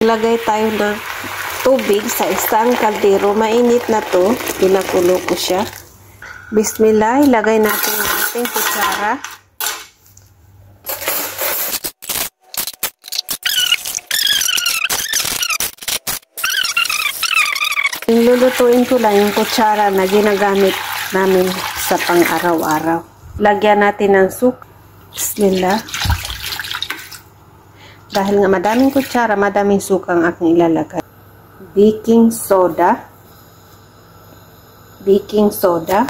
Lagay tayo ng tubig sa isang kaldero. Mainit na to. Pinakulo ko siya. Bismillah, ilagay natin ang ating kutsara. Lulutuin ko lang yung kutsara na ginagamit namin sa pang-araw-araw. Lagyan natin ng suka. Bismillah. Dahil nga madaming kutsara, madaming suka ang aking ilalagay. Baking soda. Baking soda.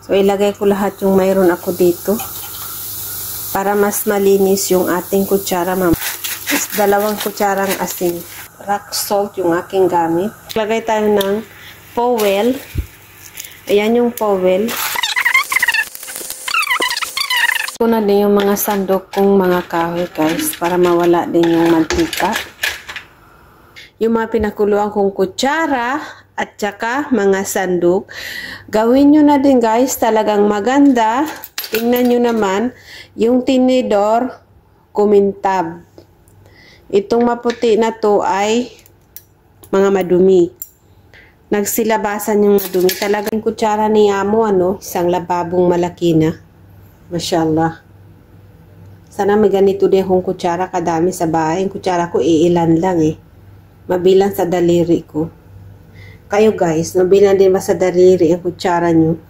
So, ilagay ko lahat yung mayroon ako dito. Para mas malinis yung ating kutsara, ma'am. 2 kutsarang asin. Rock salt yung aking gamit. Lagay tayo ng powel. Ayan yung powel. Ito na din yung mga sandok kong mga kahoy, guys, para mawala din yung mantika. Yung mga pinakuluan kong kutsara at saka mga sandok, gawin nyo na din, guys, talagang maganda. Tingnan nyo naman yung tinidor kumintab. Itong maputi na to ay mga madumi. Nagsilabasan yung madumi. Talagang kutsara ni Amo, isang lababong malaki na. Mashallah. Sana may ganito din akong kutsara kadami sa bahay. Yung kutsara ko iilan lang Mabilang sa daliri ko. Kayo guys, mabilang din ba sa daliri ang kutsara nyo?